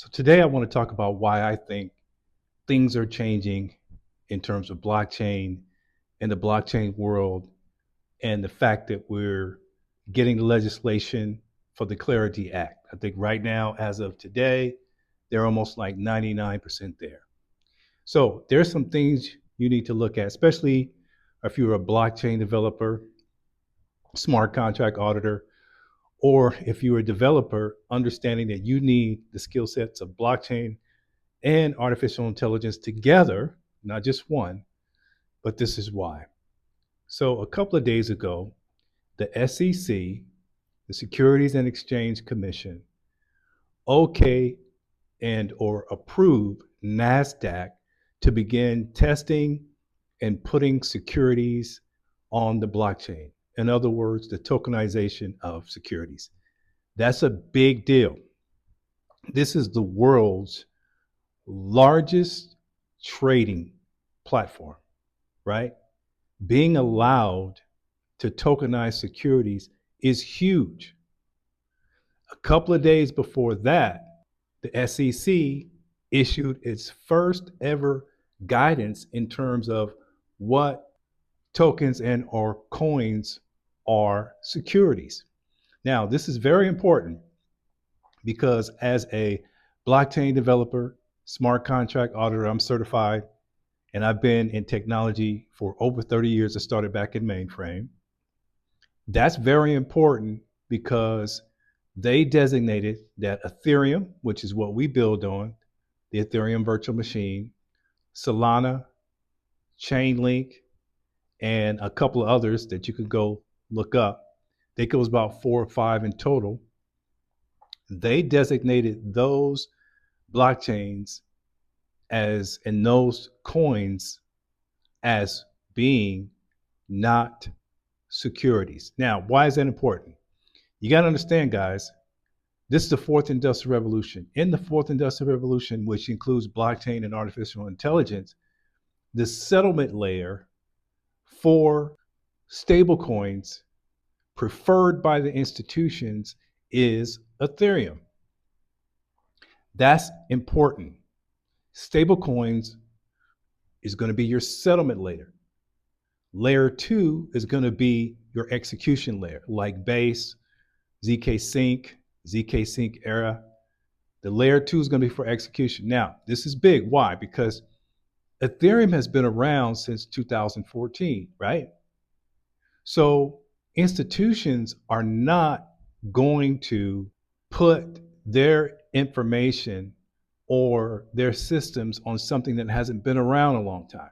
So today I want to talk about why I think things are changing in terms of blockchain and the blockchain world, and the fact that we're getting the legislation for the Clarity Act. I think right now, as of today, they're almost like 99% there. So there's some things you need to look at, especially if you're a blockchain developer, smart contract auditor, or if you're a developer, understanding that you need the skill sets of blockchain and artificial intelligence together, not just one, but this is why. So, a couple of days ago, the SEC, the Securities and Exchange Commission, okay and or approve Nasdaq to begin testing and putting securities on the blockchain. In other words, the tokenization of securities. That's a big deal. This is the world's largest trading platform, right? Being allowed to tokenize securities is huge. A couple of days before that, the SEC issued its first ever guidance in terms of what tokens and or coins are securities. Now, this is very important because as a blockchain developer, smart contract auditor, I'm certified and I've been in technology for over 30 years. I started back in mainframe. That's very important because they designated that Ethereum, which is what we build on, the Ethereum virtual machine, Solana, Chainlink, and a couple of others that you could go look up. I think it was about 4 or 5 in total. They designated those blockchains as and those coins as being not securities. Now, why is that important? You got to understand, guys, this is the fourth industrial revolution. In the fourth industrial revolution, which includes blockchain and artificial intelligence, the settlement layer for stablecoins preferred by the institutions is Ethereum. That's important. Stablecoins is going to be your settlement layer. Layer two is going to be your execution layer, like Base, ZK Sync, ZK Sync Era. The layer two is going to be for execution. Now, this is big. Why? Because Ethereum has been around since 2014, right? So institutions are not going to put their information or their systems on something that hasn't been around a long time,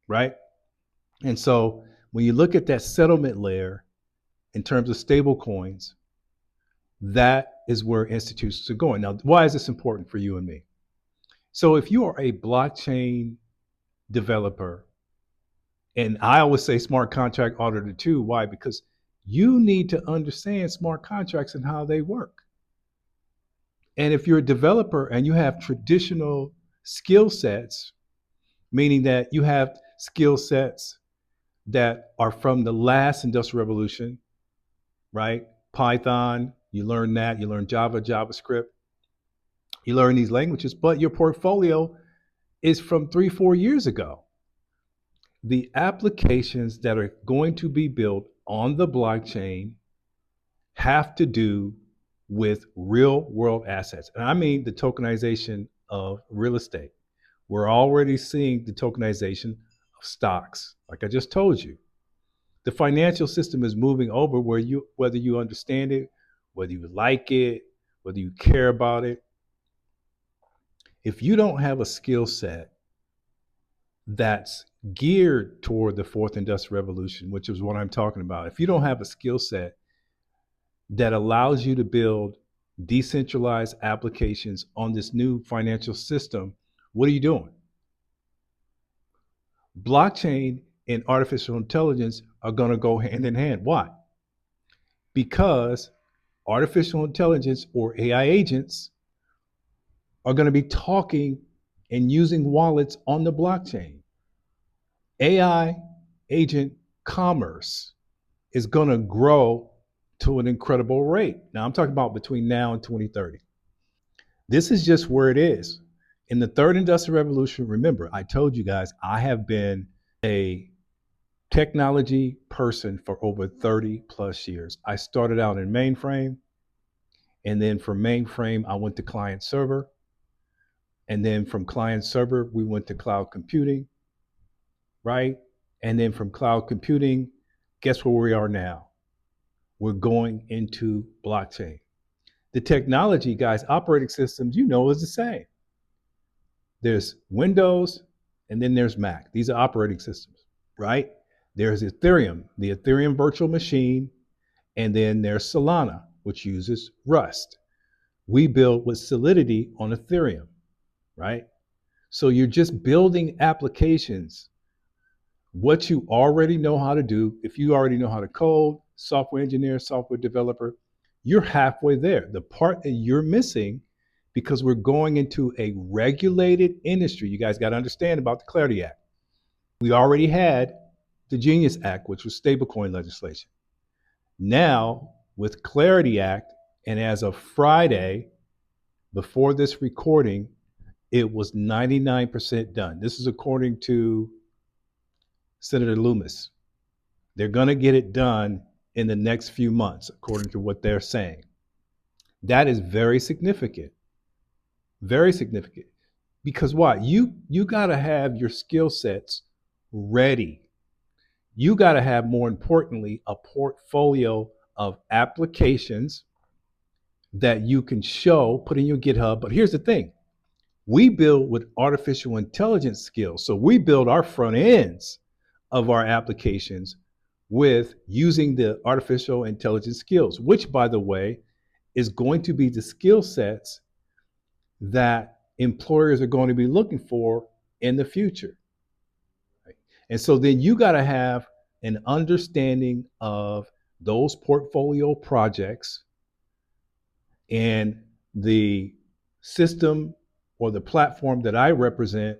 right? And so when you look at that settlement layer in terms of stable coins, that is where institutions are going. Now, why is this important for you and me? So if you are a blockchain developer, and I always say smart contract auditor too, why? Because you need to understand smart contracts and how they work. And if you're a developer and you have traditional skill sets, meaning that you have skill sets that are from the last industrial revolution, right? Python, you learn that, you learn Java, JavaScript, you learn these languages, but your portfolio is from 3, 4 years ago. The applications that are going to be built on the blockchain have to do with real world assets. And I mean the tokenization of real estate. We're already seeing the tokenization of stocks, like I just told you. The financial system is moving over where you, whether you understand it, whether you like it, whether you care about it. If you don't have a skill set that's geared toward the fourth industrial revolution, which is what I'm talking about, if you don't have a skill set that allows you to build decentralized applications on this new financial system, what are you doing? Blockchain and artificial intelligence are going to go hand in hand. Why? Because artificial intelligence or AI agents are going to be talking and using wallets on the blockchain. AI agent commerce is going to grow to an incredible rate. Now, I'm talking about between now and 2030. This is just where it is. In the third industrial revolution, remember, I told you guys I have been a technology person for over 30 plus years. I started out in mainframe, and then from mainframe, I went to client server. And then from client server, we went to cloud computing, right? And then from cloud computing, guess where we are now? We're going into blockchain. The technology, guys, operating systems, you know, is the same. There's Windows and then there's Mac. These are operating systems, right? There's Ethereum, the Ethereum virtual machine, and then there's Solana, which uses Rust. We build with Solidity on Ethereum, right? So you're just building applications. What you already know how to do, if you already know how to code, software engineer, software developer, you're halfway there. The part that you're missing, because we're going into a regulated industry, you guys got to understand about the Clarity Act. We already had the Genius Act, which was stablecoin legislation. Now, with Clarity Act, and as of Friday, before this recording, it was 99% done. This is according to Senator Loomis. They're going to get it done in the next few months, according to what they're saying. That is very significant. Very significant. Because why? You got to have your skill sets ready. You got to have, more importantly, a portfolio of applications that you can show, put in your GitHub. But here's the thing. We build with artificial intelligence skills. So we build our front ends of our applications with using the artificial intelligence skills, which, by the way, is going to be the skill sets that employers are going to be looking for in the future. Right? And so then you got to have an understanding of those portfolio projects and the system or the platform that I represent.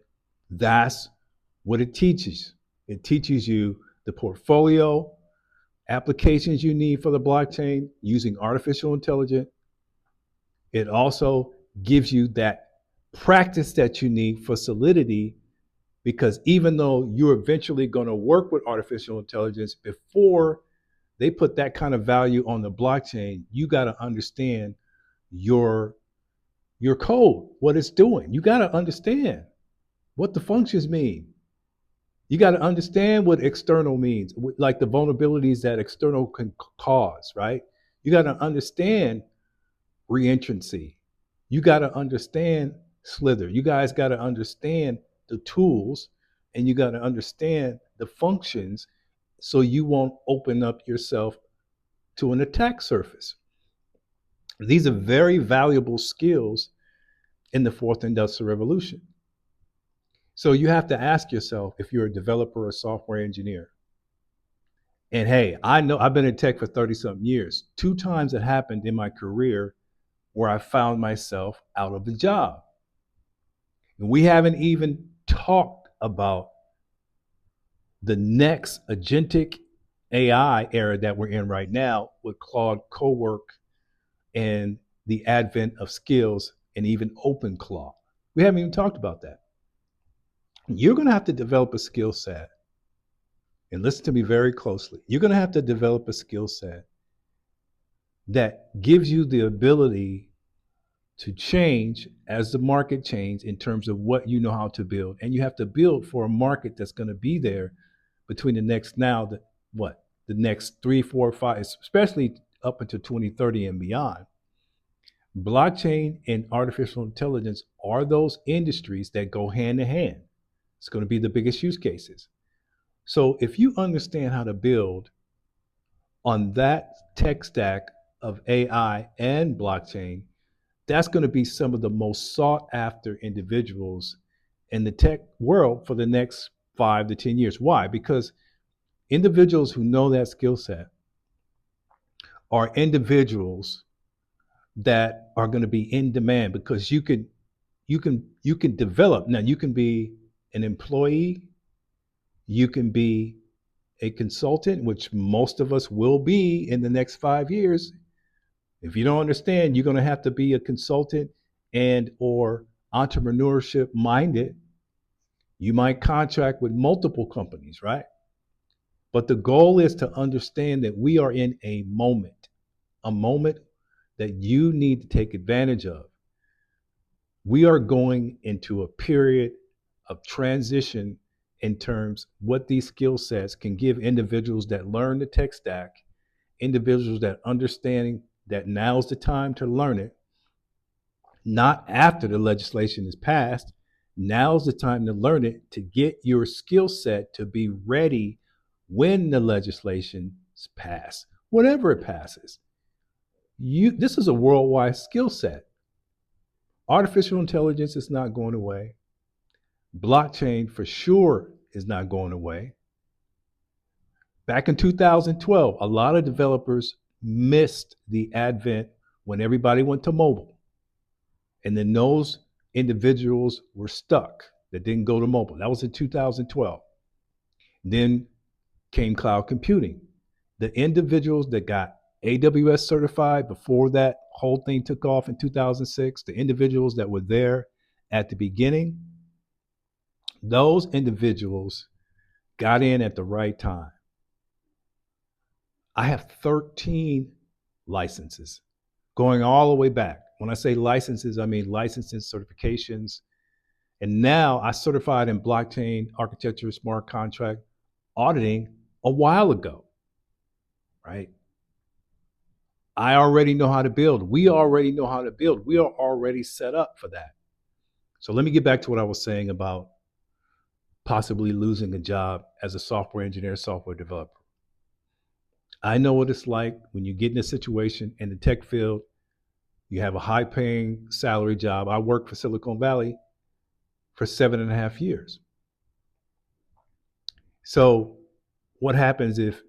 That's what it teaches. It teaches you the portfolio applications you need for the blockchain using artificial intelligence. It also gives you that practice that you need for Solidity, because even though you're eventually going to work with artificial intelligence, before they put that kind of value on the blockchain, you got to understand your code, what it's doing. You got to understand what the functions mean. You got to understand what external means, like the vulnerabilities that external can cause, right? You got to understand reentrancy. You got to understand Slither. You guys got to understand the tools, and you got to understand the functions, so you won't open up yourself to an attack surface. These are very valuable skills in the fourth industrial revolution. So you have to ask yourself, if you're a developer or software engineer, and hey, I know I've been in tech for 30 something years. 2 times it happened in my career where I found myself out of a job. And we haven't even talked about the next agentic AI era that we're in right now with Claude Cowork and the advent of skills and even OpenClaw. We haven't even talked about that. You're going to have to develop a skill set, and listen to me very closely. You're going to have to develop a skill set that gives you the ability to change as the market changes in terms of what you know how to build. And you have to build for a market that's going to be there between the next the next 3, 4, 5, especially up until 2030 and beyond. Blockchain and artificial intelligence are those industries that go hand in hand. It's going to be the biggest use cases. So if you understand how to build on that tech stack of AI and blockchain, that's going to be some of the most sought after individuals in the tech world for the next 5 to 10 years. Why? Because individuals who know that skill set are individuals that are going to be in demand, because you can develop. Now you can be an employee, you can be a consultant, which most of us will be in the next 5 years. If you don't understand, you're going to have to be a consultant and or entrepreneurship minded, you might contract with multiple companies, right? But the goal is to understand that we are in a moment that you need to take advantage of. We are going into a period of transition in terms what these skill sets can give individuals that learn the tech stack, individuals that understanding that now's the time to learn it, not after the legislation is passed. Now's the time to learn it to get your skill set to be ready when the legislation is passed, whenever it passes. This is a worldwide skill set. Artificial intelligence is not going away. Blockchain for sure is not going away. Back in 2012, a lot of developers missed the advent when everybody went to mobile. And then those individuals were stuck that didn't go to mobile. That was in 2012. Then came cloud computing. The individuals that got AWS certified before that whole thing took off in 2006, the individuals that were there at the beginning, those individuals got in at the right time. I have 13 licenses going all the way back. When I say licenses, I mean licenses, certifications. And now I certified in blockchain architecture, smart contract auditing a while ago, right? I already know how to build. We already know how to build. We are already set up for that. So let me get back to what I was saying about possibly losing a job as a software engineer, software developer. I know what it's like when you get in a situation in the tech field, you have a high paying salary job. I worked for Silicon Valley for 7.5 years. So what happens if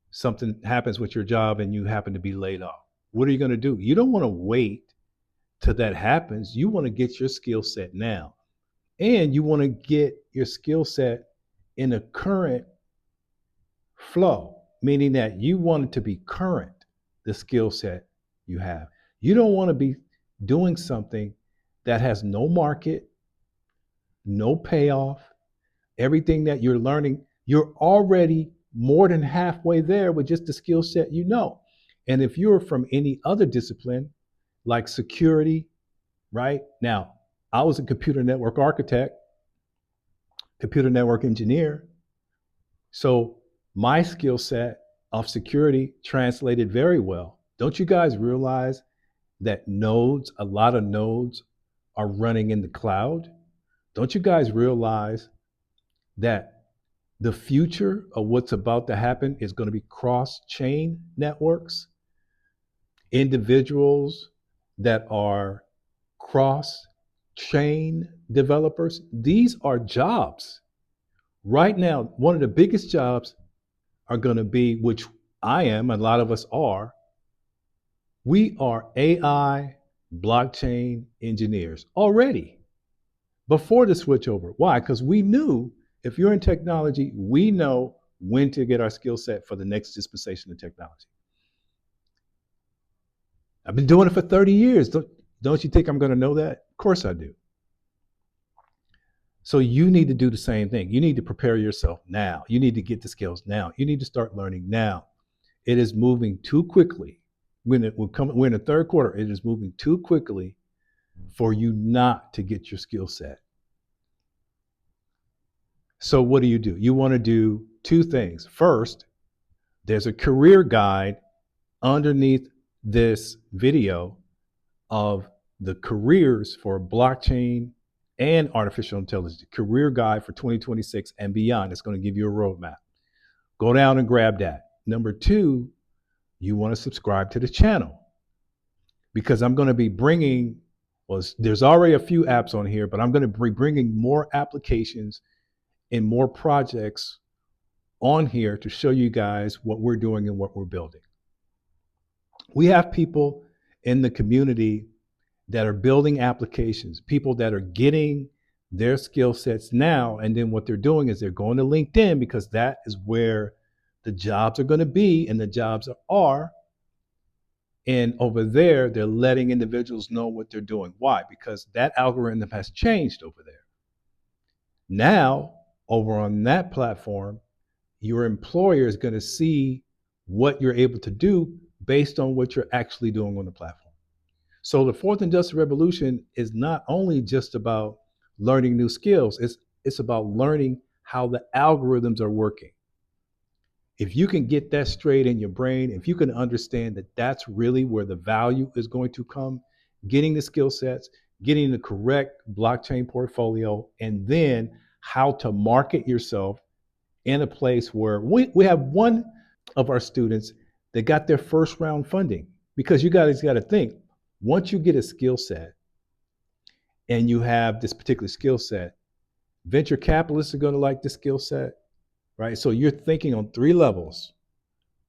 something happens with your job and you happen to be laid off? What are you going to do? You don't want to wait till that happens. You want to get your skill set now. And you want to get your skill set in a current flow, meaning that you want it to be current, the skill set you have. You don't want to be doing something that has no market, no payoff. Everything that you're learning, you're already more than halfway there with just the skill set you know. And if you're from any other discipline, like security, right? Now, I was a computer network architect, computer network engineer. So my skill set of security translated very well. Don't you guys realize that nodes, a lot of nodes are running in the cloud? Don't you guys realize that the future of what's about to happen is going to be cross-chain networks? Individuals that are cross-chain developers, these are jobs. Right now, one of the biggest jobs are going to be, which I am, and a lot of us are, we are AI blockchain engineers already before the switchover. Why? Because we knew if you're in technology, we know when to get our skill set for the next dispensation of technology. I've been doing it for 30 years. Don't you think I'm going to know that? Of course I do. So you need to do the same thing. You need to prepare yourself now. You need to get the skills now. You need to start learning now. It is moving too quickly. We're in the third quarter. It is moving too quickly for you not to get your skill set. So what do? You want to do two things. First, there's a career guide underneath this video of the careers for blockchain and artificial intelligence, career guide for 2026 and beyond. It's going to give you a roadmap. Go down and grab that. Number two, you want to subscribe to the channel because I'm going to be bringing, well, there's already a few apps on here, but I'm going to be bringing more applications and more projects on here to show you guys what we're doing and what we're building. We have people in the community that are building applications, people that are getting their skill sets now. And then what they're doing is they're going to LinkedIn because that is where the jobs are going to be, and the jobs are And over there, they're letting individuals know what they're doing. Why? Because that algorithm has changed over there. Now, over on that platform, your employer is going to see what you're able to do based on what you're actually doing on the platform. So the fourth industrial revolution is not only just about learning new skills, it's about learning how the algorithms are working. If you can get that straight in your brain, if you can understand that that's really where the value is going to come, getting the skill sets, getting the correct blockchain portfolio, and then how to market yourself in a place where we have one of our students that got their first round funding, because you guys got to think, once you get a skill set and you have this particular skill set, venture capitalists are going to like the skill set, right? So you're thinking on three levels: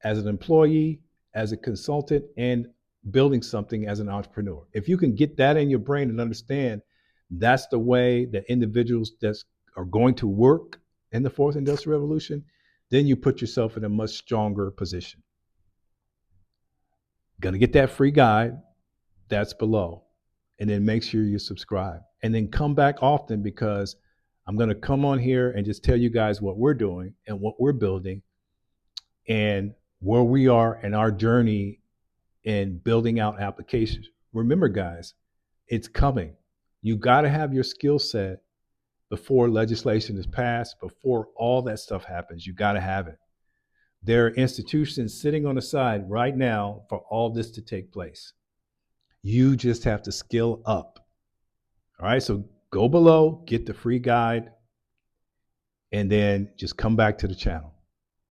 as an employee, as a consultant, and building something as an entrepreneur. If you can get that in your brain and understand that's the way that individuals that are going to work in the fourth industrial revolution, then you put yourself in a much stronger position. Gonna get that free guide that's below, and then make sure you subscribe, and then come back often, because I'm going to come on here and just tell you guys what we're doing and what we're building and where we are in our journey in building out applications. Remember, guys, it's coming. You got to have your skill set before legislation is passed, before all that stuff happens. You got to have it. There are institutions sitting on the side right now for all this to take place. You just have to skill up. All right, so go below, get the free guide, and then just come back to the channel.